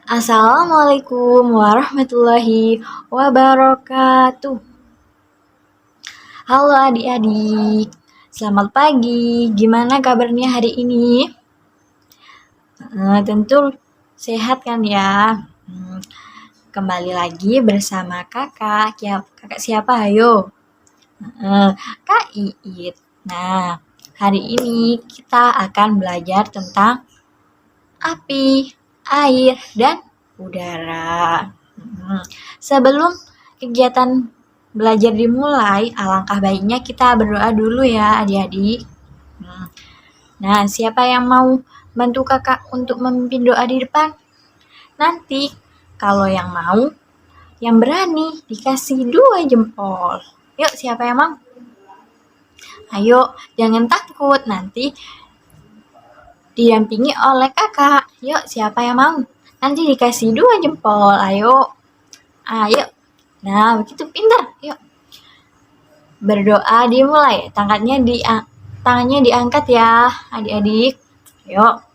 Assalamualaikum warahmatullahi wabarakatuh. Halo adik-adik, selamat pagi. Gimana kabarnya hari ini? Tentu sehat kan ya? Kembali lagi bersama kakak. Kakak siapa? Ayo. Kak Iit. Nah, hari ini kita akan belajar tentang api, air, dan udara. Sebelum kegiatan belajar dimulai, alangkah baiknya kita berdoa dulu ya adik-adik. Nah, siapa yang mau bantu kakak untuk memimpin doa di depan? Nanti, kalau yang mau, yang berani dikasih 2 jempol. Yuk, siapa yang mau? Ayo, jangan takut, nanti didampingi oleh kakak. Yuk, siapa yang mau? Nanti dikasih 2 jempol. Ayo. Nah, begitu pintar. Yuk. Berdoa dimulai. Tangannya diangkat ya, adik-adik. Yuk.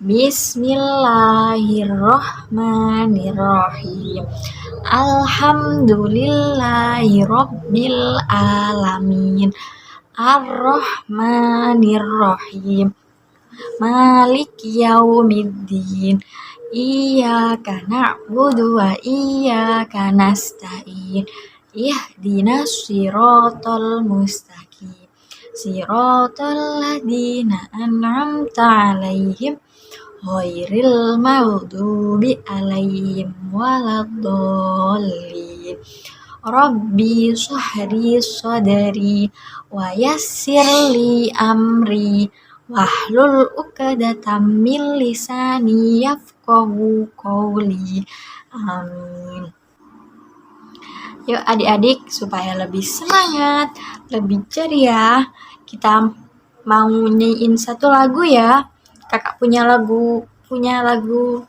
Bismillahirrohmanirrohim. Alhamdulillahirabbil alamin. Ar-Rahmanir-Rahim. Maliki yaumiddin. Iyyaka na'budu wa iyyaka nasta'in. Ihdinas siratal mustaqim. Siratal ladzina an'amta 'alaihim ghairil maghdubi 'alaihim waladdallin. Rabbi shrah sadri wa yassir li amri wahlul 'uqdatam min lisani yafqahu qawli. Amin. Yuk adik-adik, supaya lebih semangat, lebih ceria, kita mau nyanyiin satu lagu ya. Kakak punya lagu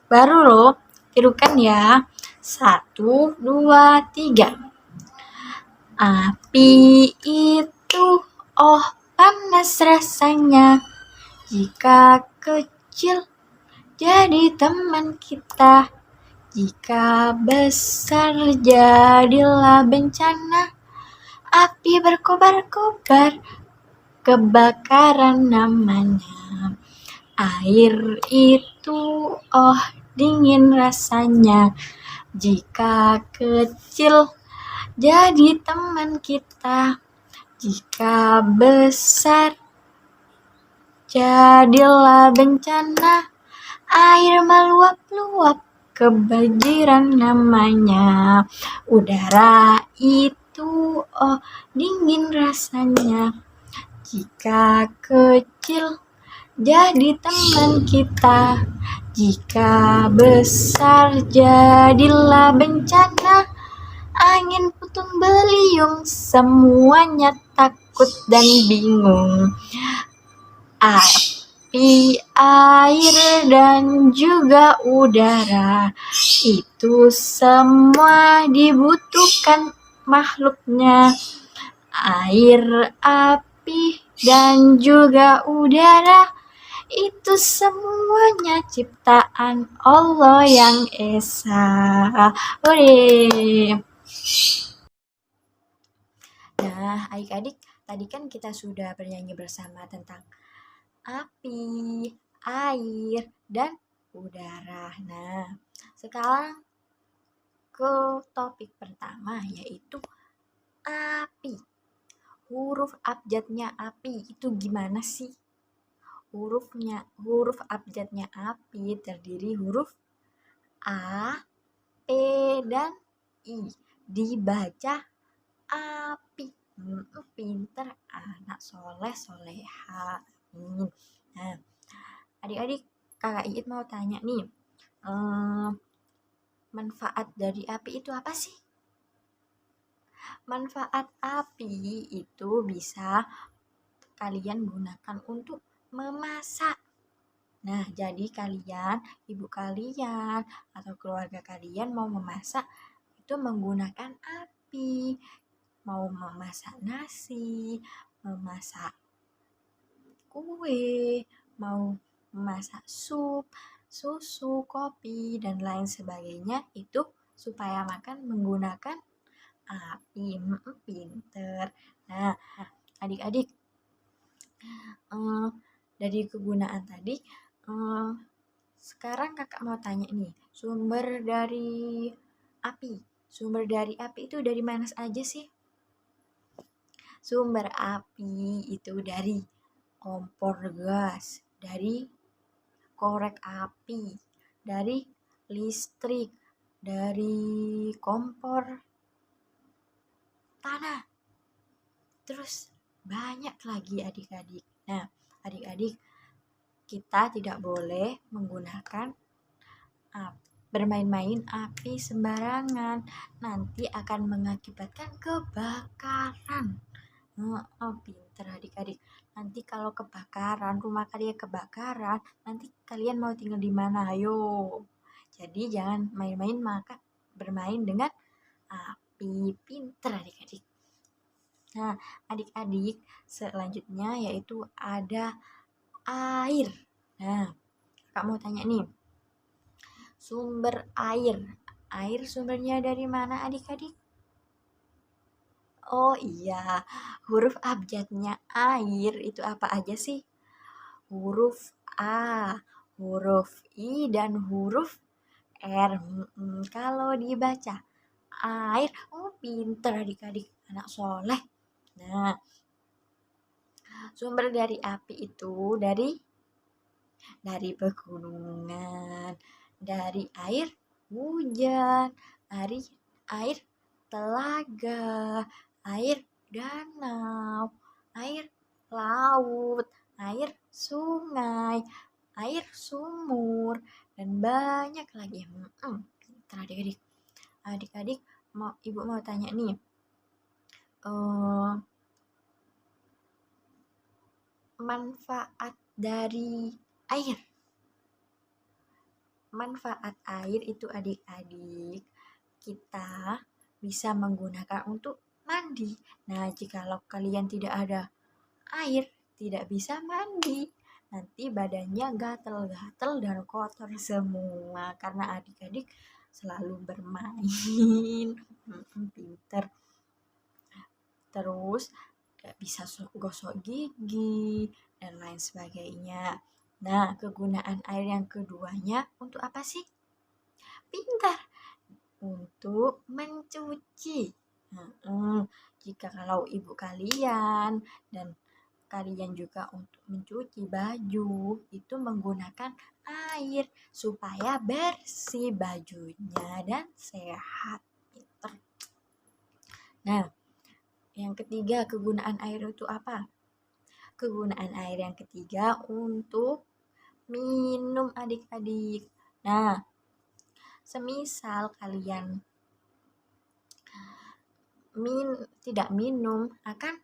baru loh. Tirukan ya. 1, 2, 3. Api itu panas rasanya jika kecil jadi teman kita. Jika besar jadilah bencana. Api berkobar-kobar, kebakaran namanya. Air itu dingin rasanya jika kecil jadi teman kita. Jika besar jadilah bencana. Air meluap-luap, kebanjiran namanya. Udara itu dingin rasanya jika kecil jadi teman kita. Jika besar jadilah bencana. Angin puting beliung, semuanya takut dan bingung. Api, air, dan juga udara, itu semua dibutuhkan makhluknya. Air, api, dan juga udara, itu semuanya ciptaan Allah yang Esa. Hore. Nah, adik-adik, tadi kan kita sudah bernyanyi bersama tentang api, air, dan udara. Nah, sekarang ke topik pertama, yaitu api. Huruf abjadnya api itu gimana sih? Huruf abjadnya api terdiri huruf A, E, dan I. Dibaca api. Pinter anak soleh soleha. Nah, adik-adik, kakak Iit mau tanya nih, manfaat dari api itu apa sih? Manfaat api itu bisa kalian gunakan untuk memasak. Nah, jadi kalian, ibu kalian, atau keluarga kalian mau memasak itu menggunakan api. Mau memasak nasi, memasak kue, mau memasak sup, susu, kopi, dan lain sebagainya itu supaya makan menggunakan api. Pinter. Nah, adik-adik, dari kegunaan tadi, sekarang kakak mau tanya nih, sumber dari api itu dari mana aja sih? Sumber api itu dari kompor gas, dari korek api, dari listrik, dari kompor tanah. Terus banyak lagi adik-adik. Nah, adik-adik, kita tidak boleh menggunakan bermain-main api sembarangan. Nanti akan mengakibatkan kebakaran. Pinter adik-adik. Nanti kalau kebakaran, rumah kalian kebakaran, nanti kalian mau tinggal di mana? Ayo. Jadi jangan main-main bermain dengan api. Pinter adik-adik. Nah, adik-adik, selanjutnya yaitu ada air. Nah, kakak mau tanya nih, sumber air. Air sumbernya dari mana adik-adik? Oh iya, huruf abjadnya air itu apa aja sih? Huruf A, huruf I, dan huruf R. Kalau dibaca air, pinter adik-adik, anak soleh. Nah, sumber dari api itu dari pegunungan, dari air hujan, dari air telaga, air danau, air laut, air sungai, air sumur, dan banyak lagi. Pintar adik-adik. Adik-adik, ibu mau tanya nih, manfaat dari air. Manfaat air itu adik-adik, kita bisa menggunakan untuk mandi. Nah, jikalau kalian tidak ada air, tidak bisa mandi. Nanti badannya gatel-gatel dan kotor semua karena adik-adik selalu bermain. Pinter. Terus gak bisa gosok gigi dan lain sebagainya. Nah, kegunaan air yang keduanya untuk apa sih? Pintar, untuk mencuci. Jika kalau ibu kalian dan kalian juga untuk mencuci baju itu menggunakan air supaya bersih bajunya dan sehat. Pintar. Nah, yang ketiga, kegunaan air itu apa? Kegunaan air yang ketiga untuk minum adik-adik. Nah, semisal kalian tidak minum akan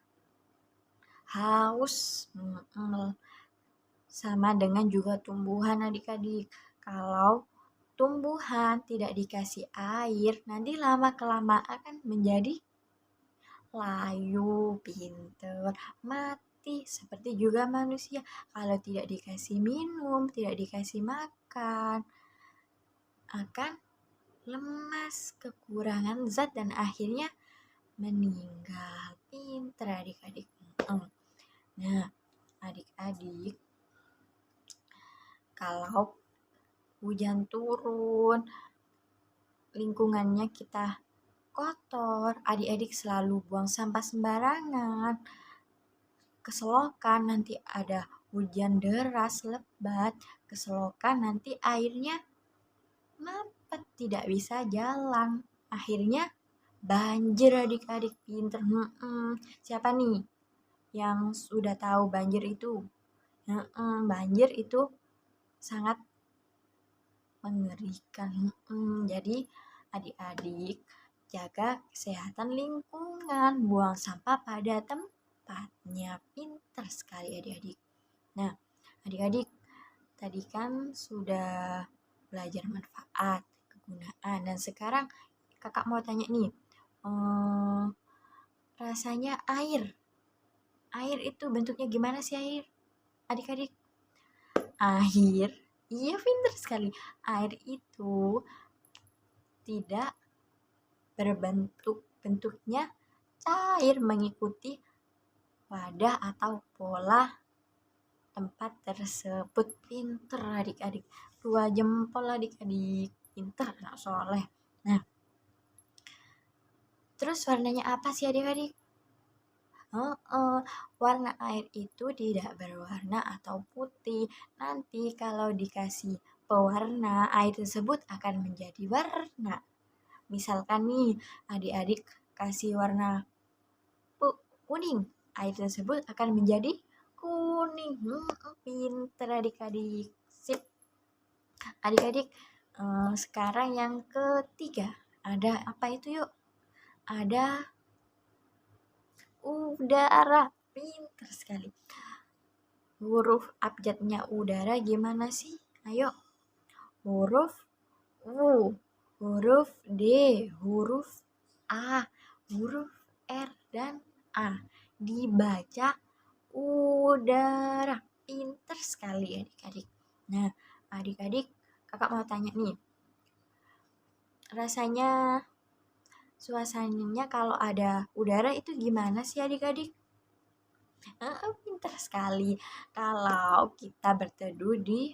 haus, sama dengan juga tumbuhan adik-adik. Kalau tumbuhan tidak dikasih air, nanti lama-kelamaan akan menjadi layu. Pinter, mati. Seperti juga manusia, kalau tidak dikasih minum, tidak dikasih makan, akan lemas, kekurangan zat, dan akhirnya meninggal. Pinter adik-adik. Nah, adik-adik, kalau hujan turun, lingkungannya kita kotor, adik-adik selalu buang sampah sembarangan, keselokan, nanti ada hujan deras, lebat, keselokan, nanti airnya mampet, tidak bisa jalan, akhirnya banjir adik-adik. Pinter. Siapa nih yang sudah tahu banjir itu? Banjir itu sangat mengerikan. Jadi adik-adik, jaga kesehatan lingkungan, buang sampah pada tempatnya. Pinter sekali adik-adik. Nah, adik-adik, tadi kan sudah belajar manfaat, kegunaan, dan sekarang kakak mau tanya nih, rasanya air itu bentuknya gimana sih air? Adik-adik, air Iya, pintar sekali. Air itu tidak bentuknya cair mengikuti wadah atau pola tempat tersebut. Pinter adik-adik. 2 jempol adik-adik. Pinter, anak soleh. Nah, terus warnanya apa sih adik-adik? Warna air itu tidak berwarna atau putih. Nanti kalau dikasih pewarna, air tersebut akan menjadi warna. Misalkan nih, adik-adik kasih warna kuning, air tersebut akan menjadi kuning. Pinter adik-adik. Sip. Adik-adik, sekarang yang ketiga. Ada apa itu yuk? Ada udara. Pinter sekali. Huruf abjadnya udara gimana sih? Ayo. Huruf U, huruf D, huruf A, huruf R, dan A. Dibaca udara. Pinter sekali adik-adik. Nah, adik-adik, kakak mau tanya nih. Rasanya, suasananya kalau ada udara itu gimana sih adik-adik? Pintar sekali. Kalau kita berteduh di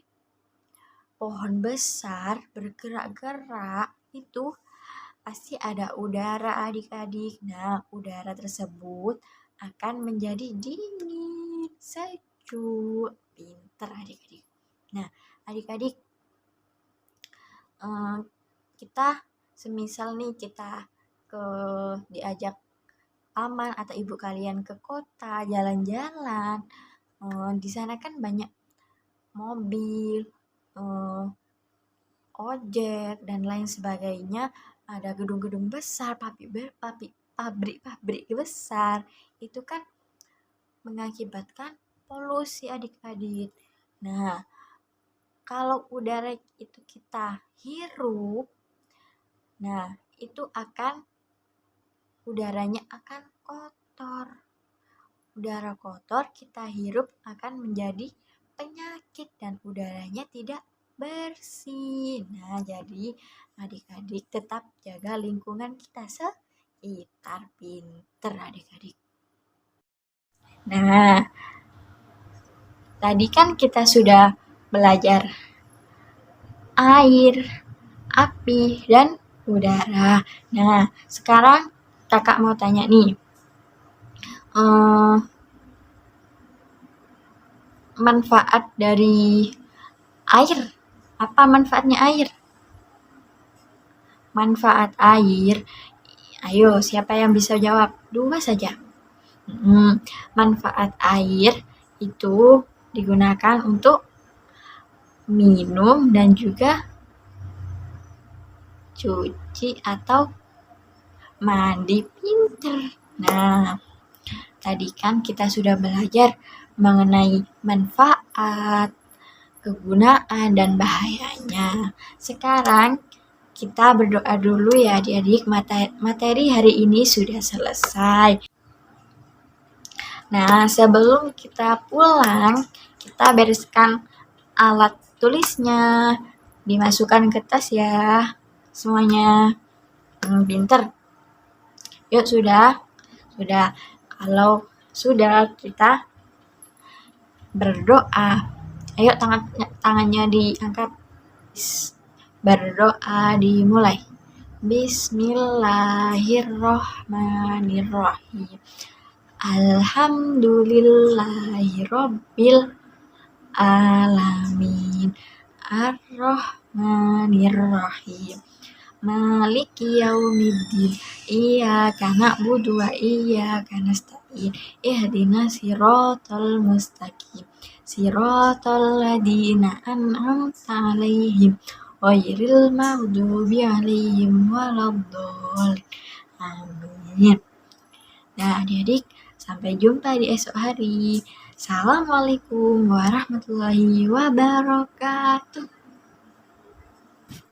pohon besar bergerak-gerak, itu pasti ada udara adik-adik. Nah, udara tersebut akan menjadi dingin, sejuk. Pintar adik-adik. Nah, adik-adik, kita semisal nih kita diajak paman atau ibu kalian ke kota jalan-jalan, di sana kan banyak mobil, ojek dan lain sebagainya, ada gedung-gedung besar, pabrik-pabrik besar, itu kan mengakibatkan polusi adik-adik. Nah, kalau udara itu kita hirup, nah itu udaranya akan kotor. Udara kotor kita hirup akan menjadi penyakit dan udaranya tidak bersih. Nah, jadi adik-adik tetap jaga lingkungan kita sekitar. Pinter adik-adik. Nah, tadi kan kita sudah belajar air, api, dan udara. Nah, sekarang kakak mau tanya nih. Manfaat dari air. Apa manfaatnya air? Manfaat air. Ayo, siapa yang bisa jawab? 2 saja. Manfaat air itu digunakan untuk minum dan juga cuci atau mandi. Pinter. Nah, tadi kan kita sudah belajar mengenai manfaat, kegunaan, dan bahayanya. Sekarang kita berdoa dulu ya adik-adik, materi hari ini sudah selesai. Nah, sebelum kita pulang, kita bereskan alat tulisnya, dimasukkan ke tas ya semuanya. Pinter. Yuk, sudah. Kalau sudah, kita berdoa. Ayo, tangannya diangkat. Berdoa dimulai. Bismillahirrohmanirrohim. Alhamdulillahirabbil alamin. Ar-Rahmanir-Rahim. Maliki yaumiddin. Iyyaka na'budu wa iyyaka nasta'in. Ihdinas siratal mustaqim. Siratal ladzina an'amta 'alaihim ghairil maghdubi 'alaihim waladdallin. Amin. Nah, adik-adik, sampai jumpa di esok hari. Assalamualaikum warahmatullahi wabarakatuh.